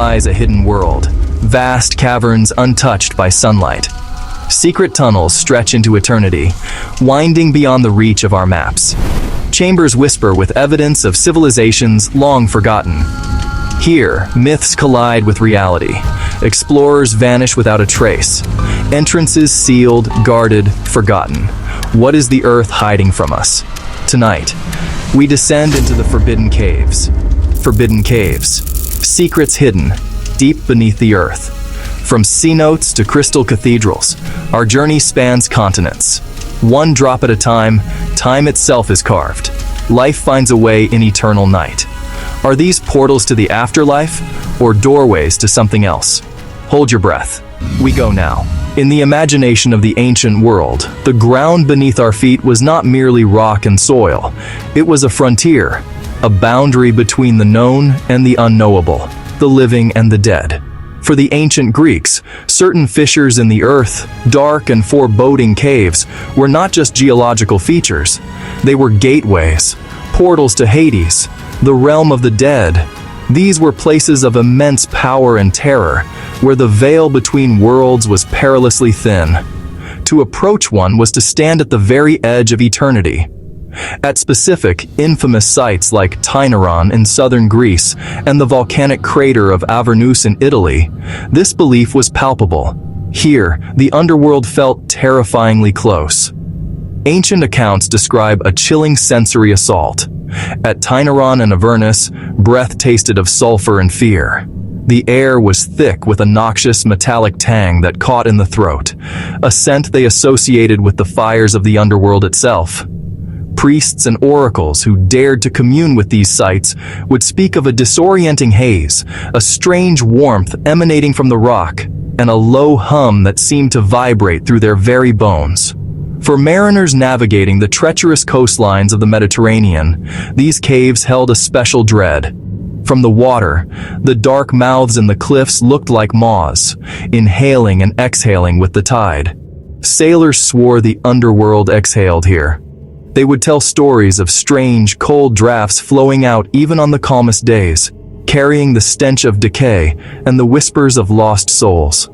lies a hidden world, vast caverns untouched by sunlight. Secret tunnels stretch into eternity, winding beyond the reach of our maps. Chambers whisper with evidence of civilizations long forgotten. Here, myths collide with reality. Explorers vanish without a trace. Entrances sealed, guarded, forgotten. What is the earth hiding from us? Tonight, we descend into the forbidden caves. Forbidden caves. Secrets hidden, deep beneath the earth. From cenotes to crystal cathedrals, our journey spans continents. One drop at a time, time itself is carved. Life finds a way in eternal night. Are these portals to the afterlife, or doorways to something else? Hold your breath. We go now. In the imagination of the ancient world, the ground beneath our feet was not merely rock and soil. It was a frontier, a boundary between the known and the unknowable, the living and the dead. For the ancient Greeks, certain fissures in the earth, dark and foreboding caves, were not just geological features. They were gateways, portals to Hades, the realm of the dead. These were places of immense power and terror, where the veil between worlds was perilously thin. To approach one was to stand at the very edge of eternity. At specific, infamous sites like Tainaron in southern Greece and the volcanic crater of Avernus in Italy, this belief was palpable. Here, the underworld felt terrifyingly close. Ancient accounts describe a chilling sensory assault. At Tainaron and Avernus, breath tasted of sulfur and fear. The air was thick with a noxious metallic tang that caught in the throat, a scent they associated with the fires of the underworld itself. Priests and oracles who dared to commune with these sites would speak of a disorienting haze, a strange warmth emanating from the rock, and a low hum that seemed to vibrate through their very bones. For mariners navigating the treacherous coastlines of the Mediterranean, these caves held a special dread. From the water, the dark mouths in the cliffs looked like maws, inhaling and exhaling with the tide. Sailors swore the underworld exhaled here. They would tell stories of strange, cold drafts flowing out even on the calmest days, carrying the stench of decay and the whispers of lost souls.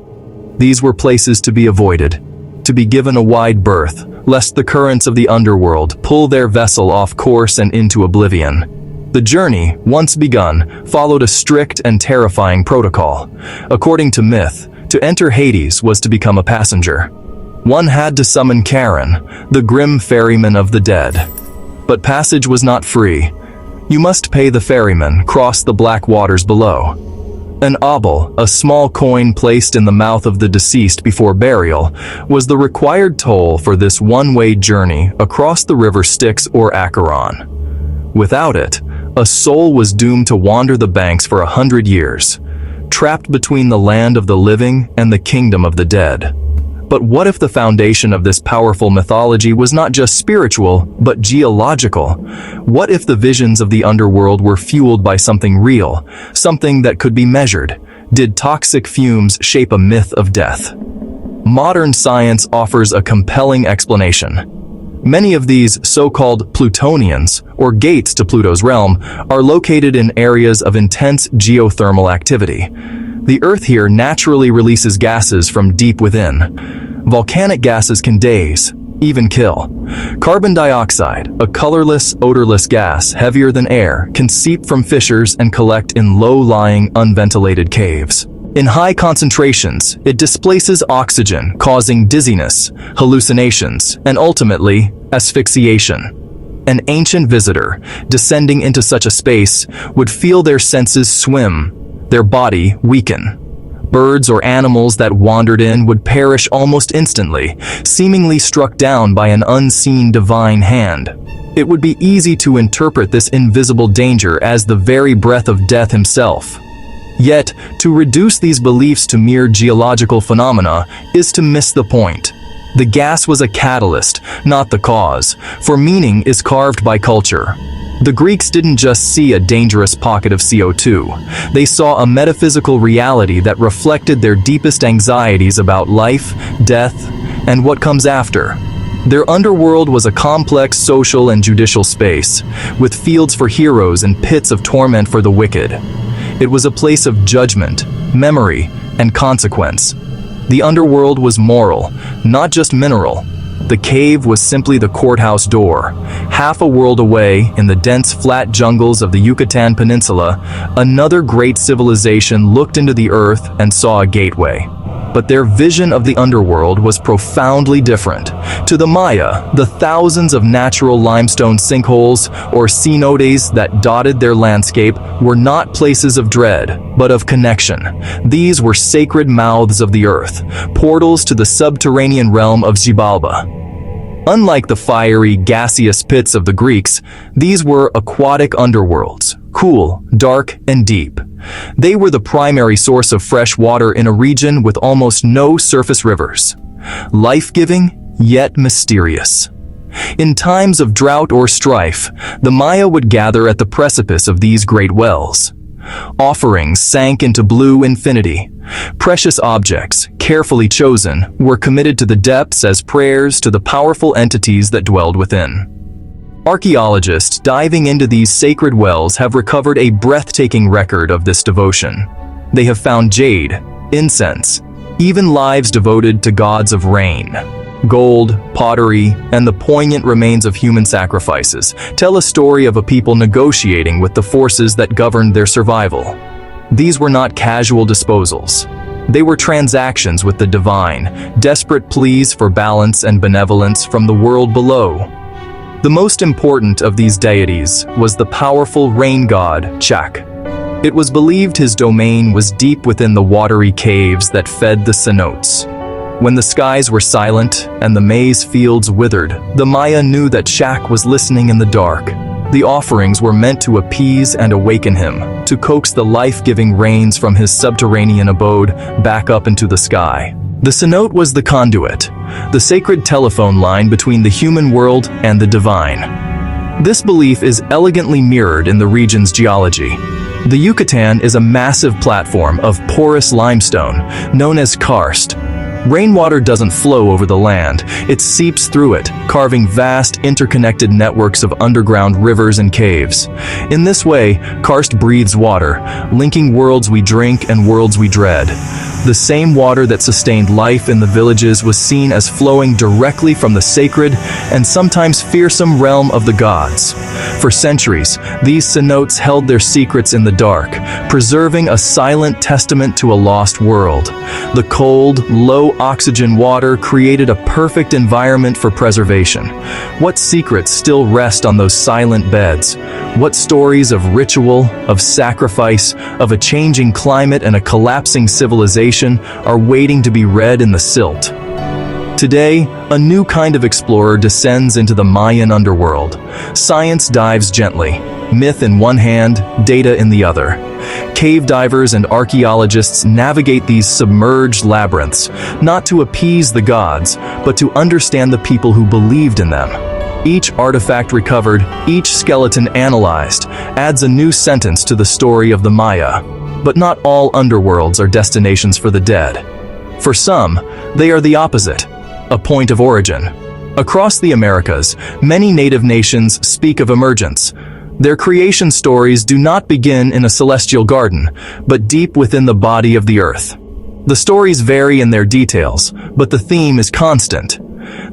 These were places to be avoided, to be given a wide berth, lest the currents of the underworld pull their vessel off course and into oblivion. The journey, once begun, followed a strict and terrifying protocol. According to myth, to enter Hades was to become a passenger. One had to summon Charon, the grim ferryman of the dead. But passage was not free. You must pay the ferryman, cross the black waters below. An obol, a small coin placed in the mouth of the deceased before burial, was the required toll for this one-way journey across the river Styx or Acheron. Without it, a soul was doomed to wander the banks for 100 years, trapped between the land of the living and the kingdom of the dead. But what if the foundation of this powerful mythology was not just spiritual, but geological? What if the visions of the underworld were fueled by something real, something that could be measured? Did toxic fumes shape a myth of death? Modern science offers a compelling explanation. Many of these so-called Plutonians, or gates to Pluto's realm, are located in areas of intense geothermal activity. The Earth here naturally releases gases from deep within. Volcanic gases can daze, even kill. Carbon dioxide, a colorless, odorless gas heavier than air, can seep from fissures and collect in low-lying, unventilated caves. In high concentrations, it displaces oxygen, causing dizziness, hallucinations, and ultimately, asphyxiation. An ancient visitor, descending into such a space, would feel their senses swim, their body weaken. Birds or animals that wandered in would perish almost instantly, seemingly struck down by an unseen divine hand. It would be easy to interpret this invisible danger as the very breath of death himself. Yet, to reduce these beliefs to mere geological phenomena is to miss the point. The gas was a catalyst, not the cause, for meaning is carved by culture. The Greeks didn't just see a dangerous pocket of CO2. They saw a metaphysical reality that reflected their deepest anxieties about life, death, and what comes after. Their underworld was a complex social and judicial space, with fields for heroes and pits of torment for the wicked. It was a place of judgment, memory, and consequence. The underworld was moral, not just mineral. The cave was simply the courthouse door. Half a world away, in the dense flat jungles of the Yucatan Peninsula, another great civilization looked into the earth and saw a gateway. But their vision of the underworld was profoundly different. To the Maya, the thousands of natural limestone sinkholes, or cenotes that dotted their landscape, were not places of dread, but of connection. These were sacred mouths of the earth, portals to the subterranean realm of Xibalba. Unlike the fiery, gaseous pits of the Greeks, these were aquatic underworlds, cool, dark, and deep. They were the primary source of fresh water in a region with almost no surface rivers. Life-giving, yet mysterious. In times of drought or strife, the Maya would gather at the precipice of these great wells. Offerings sank into blue infinity. Precious objects, carefully chosen, were committed to the depths as prayers to the powerful entities that dwelled within. Archaeologists diving into these sacred wells have recovered a breathtaking record of this devotion. They have found jade, incense, even lives devoted to gods of rain. Gold, pottery, and the poignant remains of human sacrifices tell a story of a people negotiating with the forces that governed their survival. These were not casual disposals. They were transactions with the divine, desperate pleas for balance and benevolence from the world below. The most important of these deities was the powerful rain god, Chak. It was believed his domain was deep within the watery caves that fed the cenotes. When the skies were silent and the maize fields withered, the Maya knew that Chak was listening in the dark. The offerings were meant to appease and awaken him, to coax the life-giving rains from his subterranean abode back up into the sky. The cenote was the conduit, the sacred telephone line between the human world and the divine. This belief is elegantly mirrored in the region's geology. The Yucatan is a massive platform of porous limestone, known as karst. Rainwater doesn't flow over the land, it seeps through it, carving vast, interconnected networks of underground rivers and caves. In this way, karst breathes water, linking worlds we drink and worlds we dread. The same water that sustained life in the villages was seen as flowing directly from the sacred and sometimes fearsome realm of the gods. For centuries, these cenotes held their secrets in the dark, preserving a silent testament to a lost world. The cold, low-oxygen water created a perfect environment for preservation. What secrets still rest on those silent beds? What stories of ritual, of sacrifice, of a changing climate and a collapsing civilization are waiting to be read in the silt? Today, a new kind of explorer descends into the Mayan underworld. Science dives gently, myth in one hand, data in the other. Cave divers and archaeologists navigate these submerged labyrinths, not to appease the gods, but to understand the people who believed in them. Each artifact recovered, each skeleton analyzed, adds a new sentence to the story of the Maya. But not all underworlds are destinations for the dead. For some, they are the opposite, a point of origin. Across the Americas, many native nations speak of emergence. Their creation stories do not begin in a celestial garden, but deep within the body of the earth. The stories vary in their details, but the theme is constant.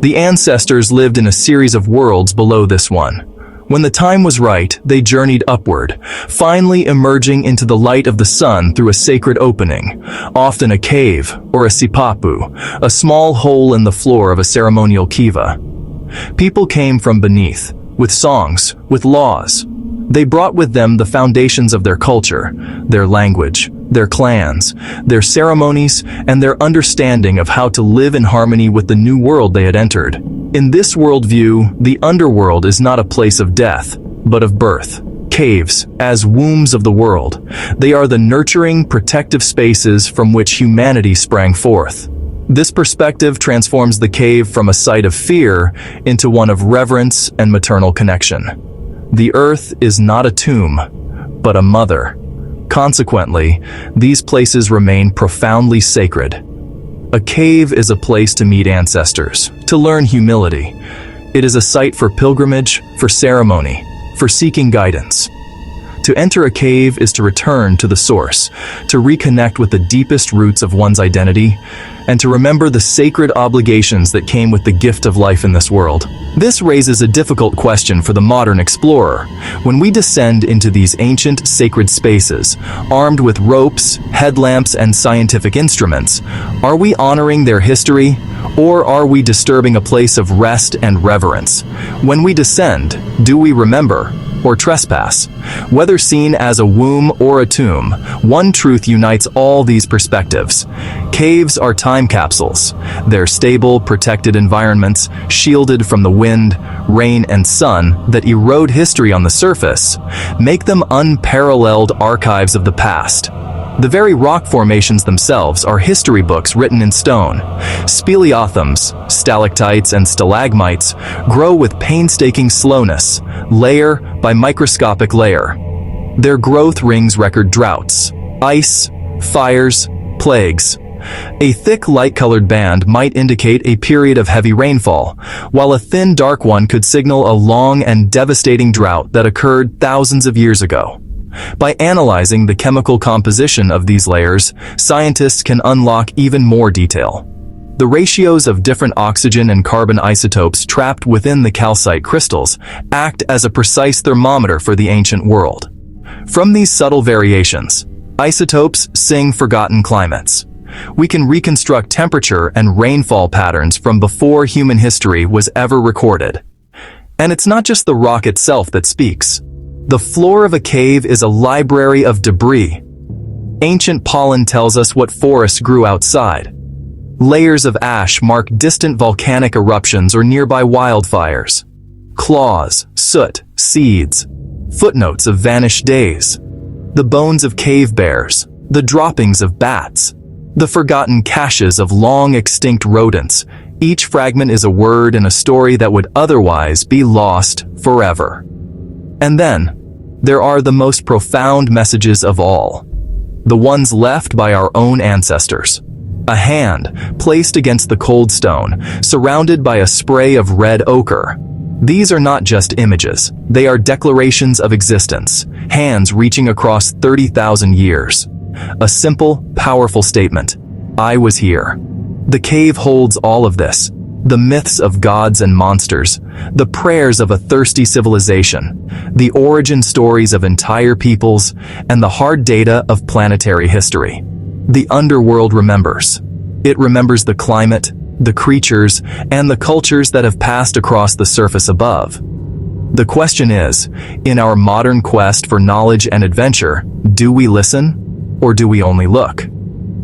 The ancestors lived in a series of worlds below this one. When the time was right, they journeyed upward, finally emerging into the light of the sun through a sacred opening, often a cave or a sipapu, a small hole in the floor of a ceremonial kiva. People came from beneath, with songs, with laws. They brought with them the foundations of their culture, their language, their clans, their ceremonies, and their understanding of how to live in harmony with the new world they had entered. In this worldview, the underworld is not a place of death, but of birth. Caves, as wombs of the world, they are the nurturing, protective spaces from which humanity sprang forth. This perspective transforms the cave from a site of fear into one of reverence and maternal connection. The earth is not a tomb, but a mother. Consequently, these places remain profoundly sacred. A cave is a place to meet ancestors, to learn humility. It is a site for pilgrimage, for ceremony, for seeking guidance. To enter a cave is to return to the source, to reconnect with the deepest roots of one's identity, and to remember the sacred obligations that came with the gift of life in this world. This raises a difficult question for the modern explorer. When we descend into these ancient, sacred spaces, armed with ropes, headlamps, and scientific instruments, are we honoring their history, or are we disturbing a place of rest and reverence? When we descend, do we remember or trespass? Whether seen as a womb or a tomb, one truth unites all these perspectives. Caves are time capsules. They're stable, protected environments, shielded from the wind, rain, and sun that erode history on the surface, make them unparalleled archives of the past. The very rock formations themselves are history books written in stone. Speleothems, stalactites, and stalagmites grow with painstaking slowness, layer by microscopic layer. Their growth rings record droughts, ice, fires, plagues. A thick light-colored band might indicate a period of heavy rainfall, while a thin dark one could signal a long and devastating drought that occurred thousands of years ago. By analyzing the chemical composition of these layers, scientists can unlock even more detail. The ratios of different oxygen and carbon isotopes trapped within the calcite crystals act as a precise thermometer for the ancient world. From these subtle variations, isotopes sing forgotten climates. We can reconstruct temperature and rainfall patterns from before human history was ever recorded. And it's not just the rock itself that speaks. The floor of a cave is a library of debris. Ancient pollen tells us what forests grew outside. Layers of ash mark distant volcanic eruptions or nearby wildfires. Claws, soot, seeds, footnotes of vanished days. The bones of cave bears, the droppings of bats, the forgotten caches of long-extinct rodents. Each fragment is a word and a story that would otherwise be lost forever. And then, there are the most profound messages of all. The ones left by our own ancestors. A hand, placed against the cold stone, surrounded by a spray of red ochre. These are not just images, they are declarations of existence, hands reaching across 30,000 years. A simple, powerful statement. I was here. The cave holds all of this. The myths of gods and monsters, the prayers of a thirsty civilization, the origin stories of entire peoples, and the hard data of planetary history. The underworld remembers. It remembers the climate, the creatures, and the cultures that have passed across the surface above. The question is, in our modern quest for knowledge and adventure, do we listen, or do we only look?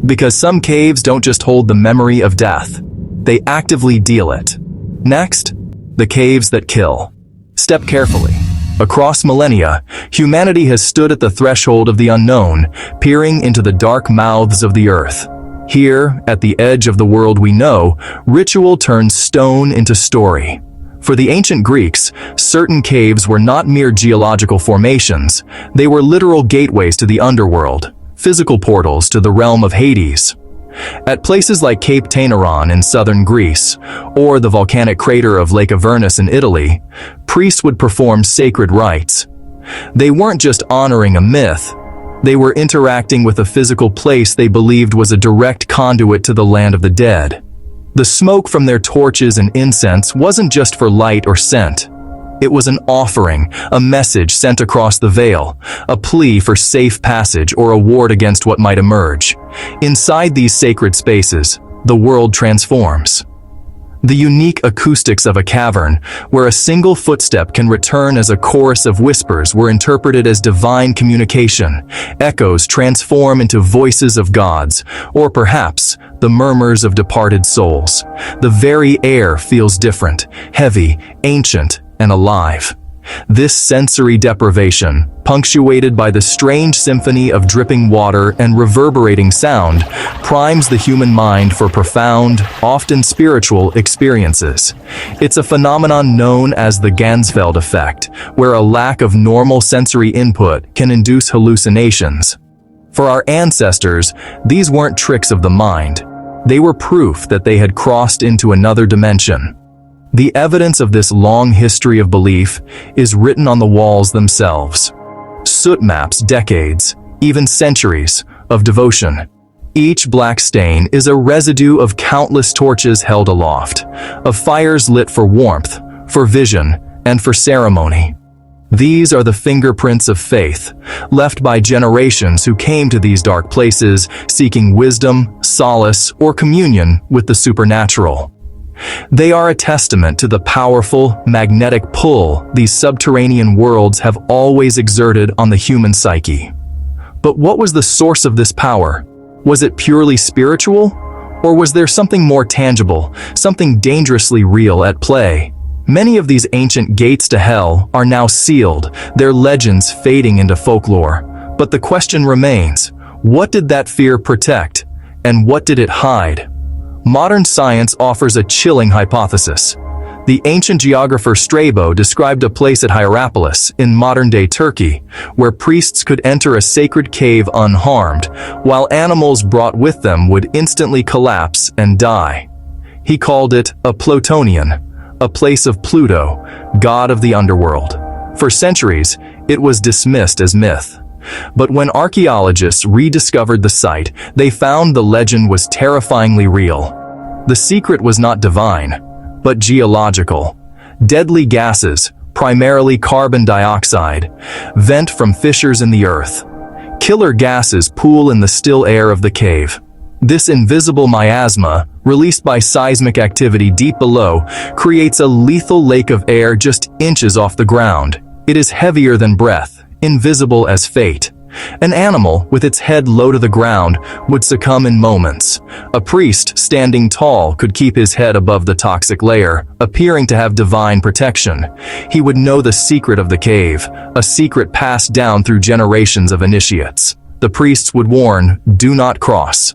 Because some caves don't just hold the memory of death. They actively deal it. Next, the caves that kill. Step carefully. Across millennia, humanity has stood at the threshold of the unknown, peering into the dark mouths of the earth. Here, at the edge of the world we know, ritual turns stone into story. For the ancient Greeks, certain caves were not mere geological formations, they were literal gateways to the underworld, physical portals to the realm of Hades. At places like Cape Tainaron in southern Greece, or the volcanic crater of Lake Avernus in Italy, priests would perform sacred rites. They weren't just honoring a myth, they were interacting with a physical place they believed was a direct conduit to the land of the dead. The smoke from their torches and incense wasn't just for light or scent. It was an offering, a message sent across the veil, a plea for safe passage or a ward against what might emerge. Inside these sacred spaces, the world transforms. The unique acoustics of a cavern, where a single footstep can return as a chorus of whispers, were interpreted as divine communication. Echoes transform into voices of gods, or perhaps the murmurs of departed souls. The very air feels different, heavy, ancient, and alive. This sensory deprivation, punctuated by the strange symphony of dripping water and reverberating sound, primes the human mind for profound, often spiritual experiences. It's a phenomenon known as the Ganzfeld effect, where a lack of normal sensory input can induce hallucinations. For our ancestors, these weren't tricks of the mind. They were proof that they had crossed into another dimension. The evidence of this long history of belief is written on the walls themselves. soot maps decades, even centuries, of devotion. Each black stain is a residue of countless torches held aloft, of fires lit for warmth, for vision, and for ceremony. These are the fingerprints of faith, left by generations who came to these dark places seeking wisdom, solace, or communion with the supernatural. They are a testament to the powerful, magnetic pull these subterranean worlds have always exerted on the human psyche. But what was the source of this power? Was it purely spiritual? Or was there something more tangible, something dangerously real at play? Many of these ancient gates to hell are now sealed, their legends fading into folklore. But the question remains, what did that fear protect, and what did it hide? Modern science offers a chilling hypothesis. The ancient geographer Strabo described a place at Hierapolis in modern-day Turkey, where priests could enter a sacred cave unharmed, while animals brought with them would instantly collapse and die. He called it a Plutonian, a place of Pluto, god of the underworld. For centuries, it was dismissed as myth. But when archaeologists rediscovered the site, they found the legend was terrifyingly real. The secret was not divine, but geological. Deadly gases, primarily carbon dioxide, vent from fissures in the earth. Killer gases pool in the still air of the cave. This invisible miasma, released by seismic activity deep below, creates a lethal lake of air just inches off the ground. It is heavier than breath, invisible as fate. An animal, with its head low to the ground, would succumb in moments. A priest, standing tall, could keep his head above the toxic layer, appearing to have divine protection. He would know the secret of the cave, a secret passed down through generations of initiates. The priests would warn, "Do not cross."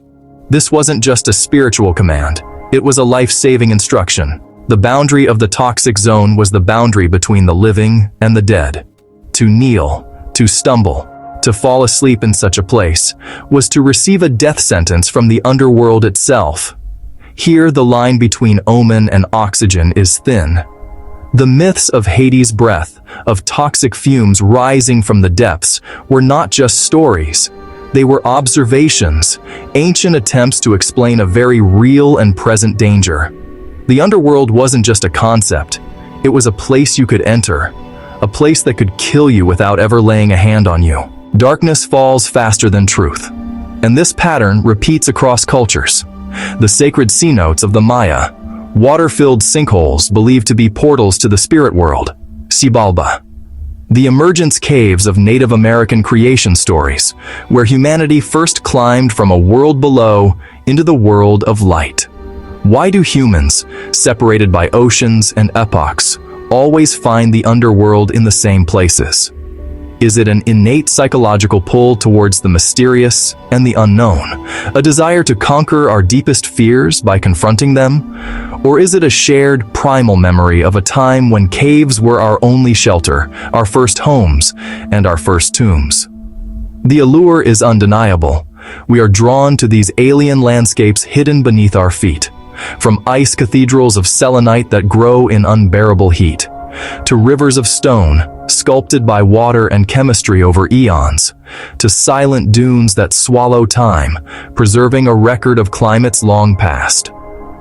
This wasn't just a spiritual command. It was a life-saving instruction. The boundary of the toxic zone was the boundary between the living and the dead. To kneel, to stumble, to fall asleep in such a place, was to receive a death sentence from the underworld itself. Here the line between omen and oxygen is thin. The myths of Hades' breath, of toxic fumes rising from the depths, were not just stories. They were observations, ancient attempts to explain a very real and present danger. The underworld wasn't just a concept. It was a place you could enter, a place that could kill you without ever laying a hand on you. Darkness falls faster than truth, and this pattern repeats across cultures. The sacred cenotes of the Maya, water-filled sinkholes believed to be portals to the spirit world, Xibalba. The emergence caves of Native American creation stories, where humanity first climbed from a world below into the world of light. Why do humans, separated by oceans and epochs, always find the underworld in the same places? Is it an innate psychological pull towards the mysterious and the unknown, a desire to conquer our deepest fears by confronting them? Or is it a shared primal memory of a time when caves were our only shelter, our first homes, and our first tombs? The allure is undeniable. We are drawn to these alien landscapes hidden beneath our feet, from ice cathedrals of selenite that grow in unbearable heat, to rivers of stone, sculpted by water and chemistry over eons, to silent dunes that swallow time, preserving a record of climates long past.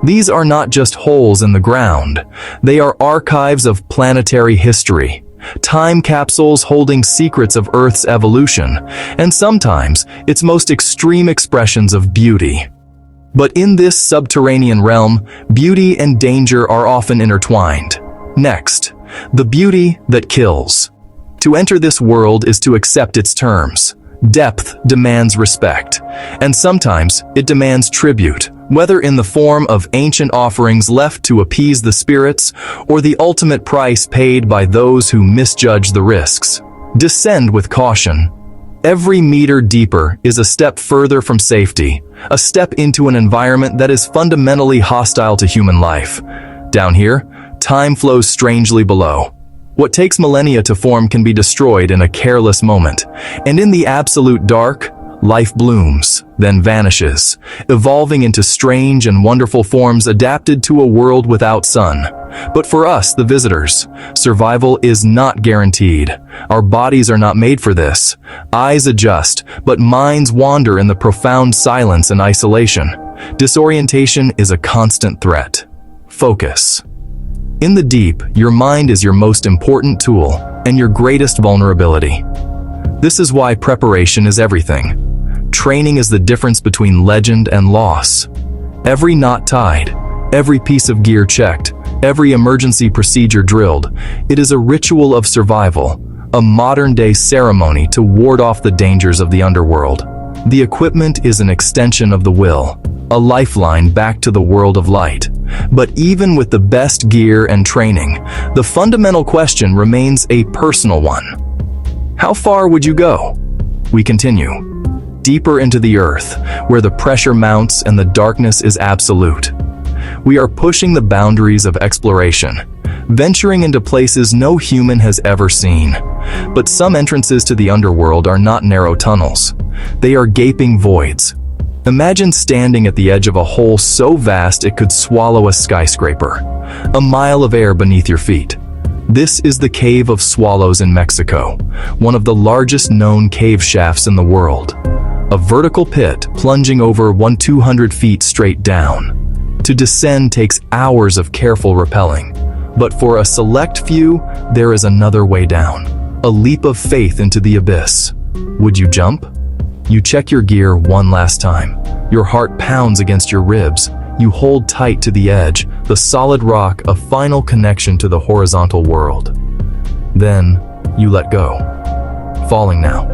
These are not just holes in the ground. They are archives of planetary history, time capsules holding secrets of Earth's evolution, and sometimes its most extreme expressions of beauty. But in this subterranean realm, beauty and danger are often intertwined. Next, the beauty that kills. To enter this world is to accept its terms. Depth demands respect, and sometimes it demands tribute, whether in the form of ancient offerings left to appease the spirits or the ultimate price paid by those who misjudge the risks. Descend with caution. Every meter deeper is a step further from safety, a step into an environment that is fundamentally hostile to human life. Down here, time flows strangely below. What takes millennia to form can be destroyed in a careless moment, and in the absolute dark, life blooms, then vanishes, evolving into strange and wonderful forms adapted to a world without sun. But for us, the visitors, survival is not guaranteed. Our bodies are not made for this. Eyes adjust, but minds wander in the profound silence and isolation. Disorientation is a constant threat. Focus. In the deep, your mind is your most important tool and your greatest vulnerability. This is why preparation is everything. Training is the difference between legend and loss. Every knot tied, every piece of gear checked, every emergency procedure drilled, it is a ritual of survival, a modern-day ceremony to ward off the dangers of the underworld. The equipment is an extension of the will, a lifeline back to the world of light. But even with the best gear and training, the fundamental question remains a personal one. How far would you go? We continue. Deeper into the earth, where the pressure mounts and the darkness is absolute. We are pushing the boundaries of exploration, venturing into places no human has ever seen. But some entrances to the underworld are not narrow tunnels. They are gaping voids. Imagine standing at the edge of a hole so vast it could swallow a skyscraper. A mile of air beneath your feet. This is the Cave of Swallows in Mexico, one of the largest known cave shafts in the world. A vertical pit plunging over 200 feet straight down. To descend takes hours of careful rappelling, but for a select few, there is another way down. A leap of faith into the abyss. Would you jump? You check your gear one last time. Your heart pounds against your ribs. You hold tight to the edge, the solid rock, a final connection to the horizontal world. Then, you let go. Falling now.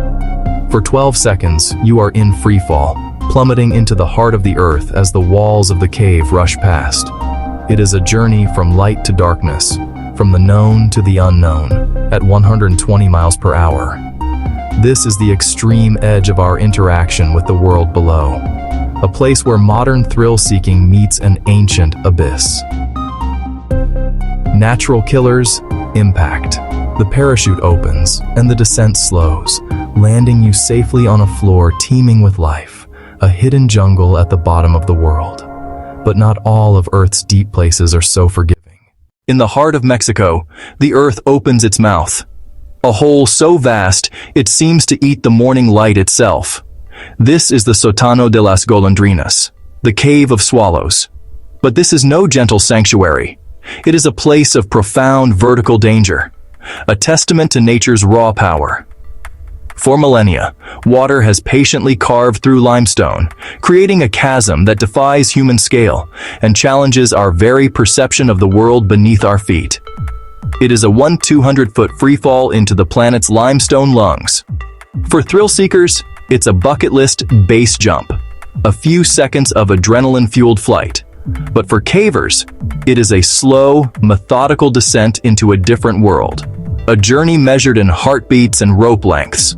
For 12 seconds, you are in free fall, plummeting into the heart of the earth as the walls of the cave rush past. It is a journey from light to darkness, from the known to the unknown, at 120 miles per hour. This is the extreme edge of our interaction with the world below, a place where modern thrill-seeking meets an ancient abyss. Natural killers, impact. The parachute opens, and the descent slows, landing you safely on a floor teeming with life, a hidden jungle at the bottom of the world. But not all of Earth's deep places are so forgiving. In the heart of Mexico, the earth opens its mouth. A hole so vast, it seems to eat the morning light itself. This is the Sótano de las Golondrinas, the Cave of Swallows. But this is no gentle sanctuary. It is a place of profound vertical danger, a testament to nature's raw power. For millennia, water has patiently carved through limestone, creating a chasm that defies human scale and challenges our very perception of the world beneath our feet. It is a 200-foot freefall into the planet's limestone lungs. For thrill seekers, it's a bucket list base jump, a few seconds of adrenaline-fueled flight. But for cavers, it is a slow, methodical descent into a different world, a journey measured in heartbeats and rope lengths.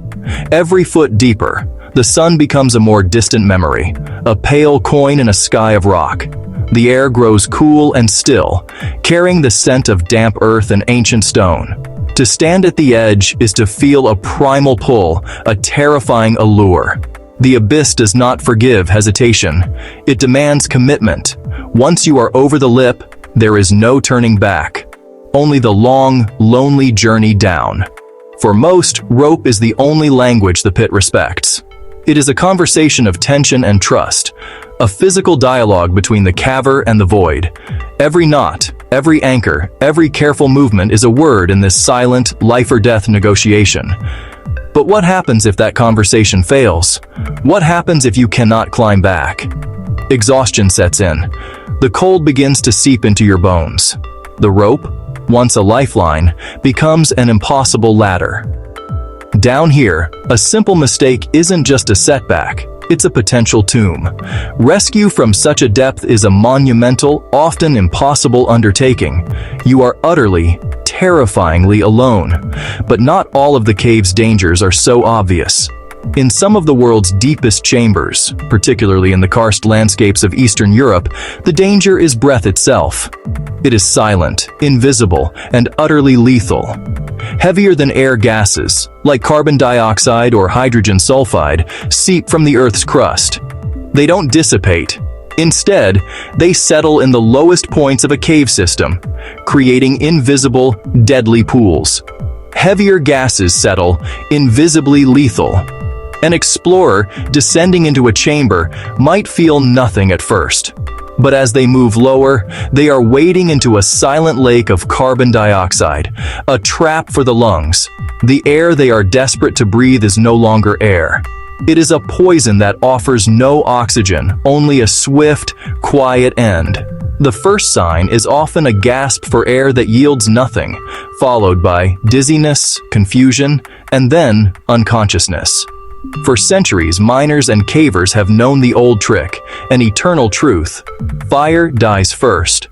Every foot deeper, the sun becomes a more distant memory, a pale coin in a sky of rock. The air grows cool and still, carrying the scent of damp earth and ancient stone. To stand at the edge is to feel a primal pull, a terrifying allure. The abyss does not forgive hesitation. It demands commitment. Once you are over the lip, there is no turning back. Only the long, lonely journey down. For most, rope is the only language the pit respects. It is a conversation of tension and trust, a physical dialogue between the caver and the void. Every knot, every anchor, every careful movement is a word in this silent, life-or-death negotiation. But what happens if that conversation fails? What happens if you cannot climb back? Exhaustion sets in. The cold begins to seep into your bones. The rope, once a lifeline, becomes an impossible ladder. Down here, a simple mistake isn't just a setback, it's a potential tomb. Rescue from such a depth is a monumental, often impossible undertaking. You are utterly, terrifyingly alone. But not all of the cave's dangers are so obvious. In some of the world's deepest chambers, particularly in the karst landscapes of Eastern Europe, the danger is breath itself. It is silent, invisible, and utterly lethal. Heavier than air gases, like carbon dioxide or hydrogen sulfide, seep from the Earth's crust. They don't dissipate. Instead, they settle in the lowest points of a cave system, creating invisible, deadly pools. Heavier gases settle, invisibly lethal. An explorer descending into a chamber might feel nothing at first. But as they move lower, they are wading into a silent lake of carbon dioxide, a trap for the lungs. The air they are desperate to breathe is no longer air. It is a poison that offers no oxygen, only a swift, quiet end. The first sign is often a gasp for air that yields nothing, followed by dizziness, confusion, and then unconsciousness. For centuries, miners and cavers have known the old trick, an eternal truth. Fire dies first.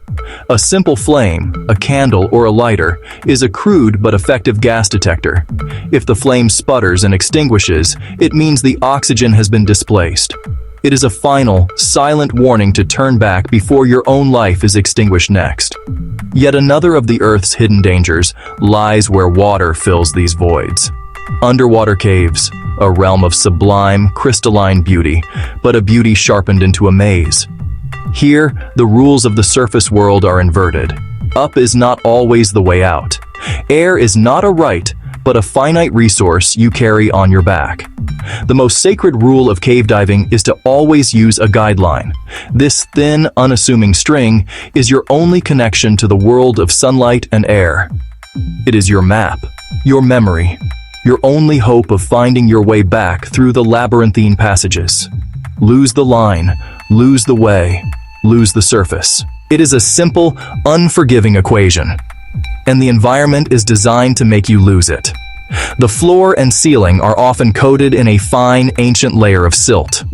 A simple flame, a candle or a lighter, is a crude but effective gas detector. If the flame sputters and extinguishes, it means the oxygen has been displaced. It is a final, silent warning to turn back before your own life is extinguished next. Yet another of the Earth's hidden dangers lies where water fills these voids. Underwater caves, a realm of sublime, crystalline beauty, but a beauty sharpened into a maze. Here, the rules of the surface world are inverted. Up is not always the way out. Air is not a right, but a finite resource you carry on your back. The most sacred rule of cave diving is to always use a guideline. This thin, unassuming string is your only connection to the world of sunlight and air. It is your map, your memory, your only hope of finding your way back through the labyrinthine passages. Lose the line, lose the way, lose the surface. It is a simple, unforgiving equation, and the environment is designed to make you lose it. The floor and ceiling are often coated in a fine, ancient layer of silt.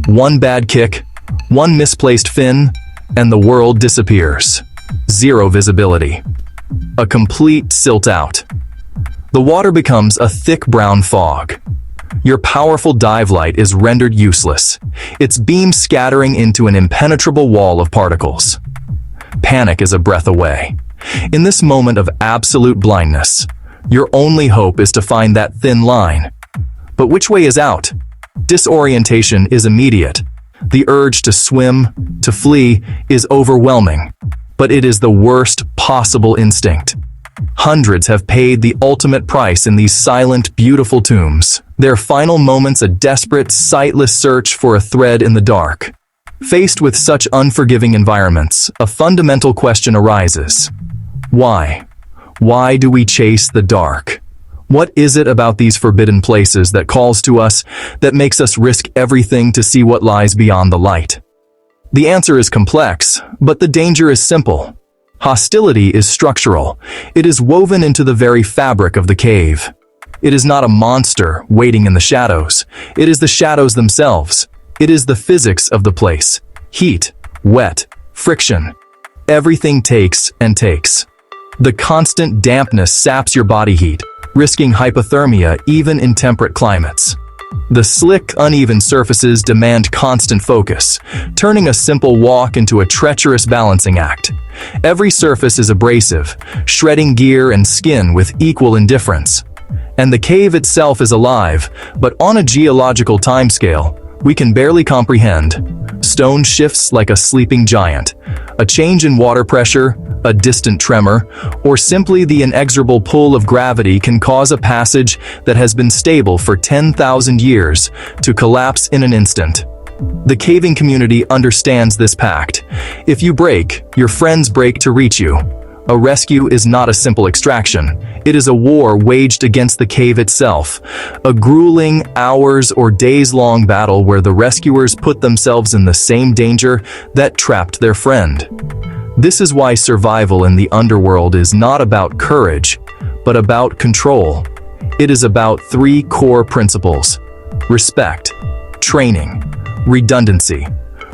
One bad kick, one misplaced fin, and the world disappears. Zero visibility. A complete silt out. The water becomes a thick brown fog. Your powerful dive light is rendered useless, its beam scattering into an impenetrable wall of particles. Panic is a breath away. In this moment of absolute blindness, your only hope is to find that thin line. But which way is out? Disorientation is immediate. The urge to swim, to flee, is overwhelming. But it is the worst possible instinct. Hundreds have paid the ultimate price in these silent, beautiful tombs. Their final moments a desperate, sightless search for a thread in the dark. Faced with such unforgiving environments, a fundamental question arises. Why? Why do we chase the dark? What is it about these forbidden places that calls to us, that makes us risk everything to see what lies beyond the light? The answer is complex, but the danger is simple. Hostility is structural. It is woven into the very fabric of the cave. It is not a monster waiting in the shadows. It is the shadows themselves. It is the physics of the place. Heat, wet, friction. Everything takes and takes. The constant dampness saps your body heat, risking hypothermia even in temperate climates. The slick, uneven surfaces demand constant focus, turning a simple walk into a treacherous balancing act. Every surface is abrasive, shredding gear and skin with equal indifference. And the cave itself is alive, but on a geological timescale we can barely comprehend. Stone shifts like a sleeping giant. A change in water pressure, a distant tremor, or simply the inexorable pull of gravity can cause a passage that has been stable for 10,000 years to collapse in an instant. The caving community understands this pact. If you break, your friends break to reach you. A rescue is not a simple extraction. It is a war waged against the cave itself, a grueling, hours or days-long battle where the rescuers put themselves in the same danger that trapped their friend. This is why survival in the underworld is not about courage, but about control. It is about three core principles: respect, training, redundancy.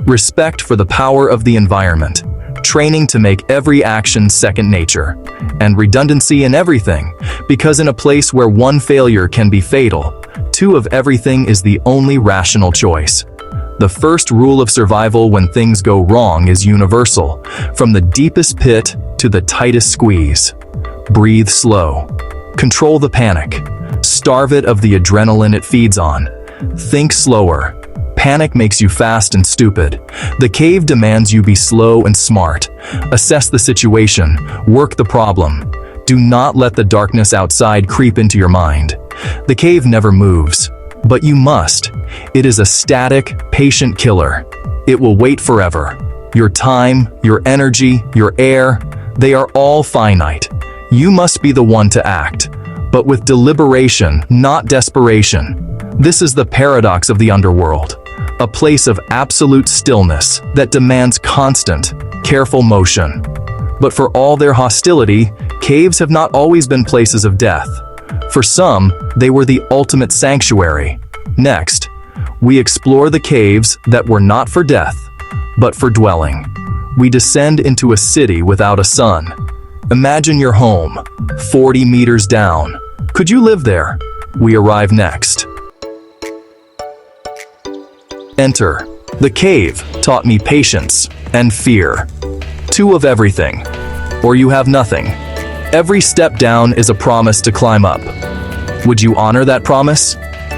Respect for the power of the environment, training to make every action second nature, and redundancy in everything, because in a place where one failure can be fatal, two of everything is the only rational choice. The first rule of survival when things go wrong is universal, from the deepest pit to the tightest squeeze. Breathe slow. Control the panic. Starve it of the adrenaline it feeds on. Think slower. Panic makes you fast and stupid. The cave demands you be slow and smart. Assess the situation. Work the problem. Do not let the darkness outside creep into your mind. The cave never moves, but you must. It is a static, patient killer. It will wait forever. Your time, your energy, your air, they are all finite. You must be the one to act, but with deliberation, not desperation. This is the paradox of the underworld, a place of absolute stillness that demands constant, careful motion. But for all their hostility, caves have not always been places of death. For some, they were the ultimate sanctuary. Next, we explore the caves that were not for death, but for dwelling. We descend into a city without a sun. Imagine your home, 40 meters down. Could you live there? We arrive next. Enter. The cave taught me patience and fear. Two of everything, or you have nothing. Every step down is a promise to climb up. Would you honor that promise?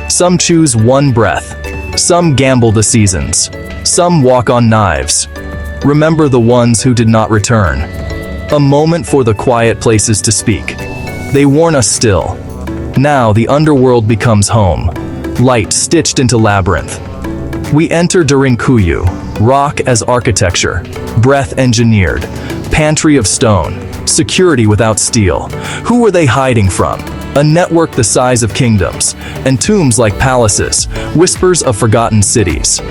Some choose one breath. Some gamble the seasons. Some walk on knives. Remember the ones who did not return. A moment for the quiet places to speak. They warn us still. Now the underworld becomes home. Light stitched into labyrinth. We enter Kuyu, rock as architecture, breath engineered, pantry of stone, security without steel. Who were they hiding from? A network the size of kingdoms, and tombs like palaces, whispers of forgotten cities.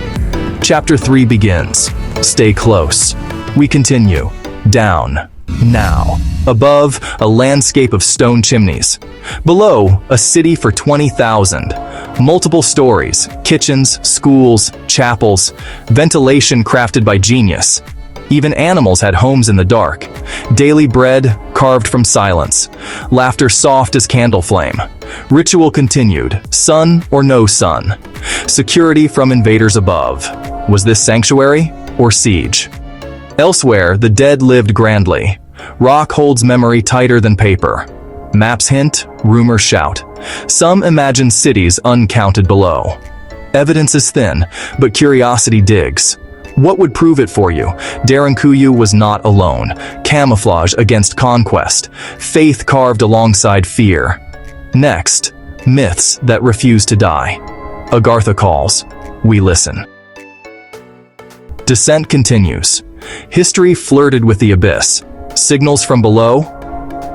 Chapter 3 begins. Stay close. We continue. Down. Now. Above, a landscape of stone chimneys. Below, a city for 20,000. Multiple stories, kitchens, schools, chapels, ventilation crafted by genius. Even animals had homes in the dark. Daily bread carved from silence. Laughter soft as candle flame. Ritual continued, sun or no sun. Security from invaders above. Was this sanctuary or siege? Elsewhere, the dead lived grandly. Rock holds memory tighter than paper. Maps hint, rumors shout. Some imagine cities uncounted below. Evidence is thin, but curiosity digs. What would prove it for you? Kuyu was not alone. Camouflage against conquest. Faith carved alongside fear. Next, myths that refuse to die. Agartha calls. We listen. Descent continues. History flirted with the abyss. Signals from below?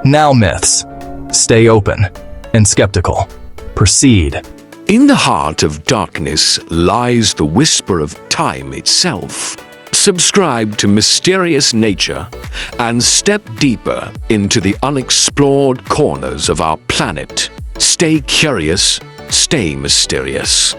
Now myths. Stay open and skeptical. Proceed. In the heart of darkness lies the whisper of time itself. Subscribe to Mysterious Nature and step deeper into the unexplored corners of our planet. Stay curious, stay mysterious.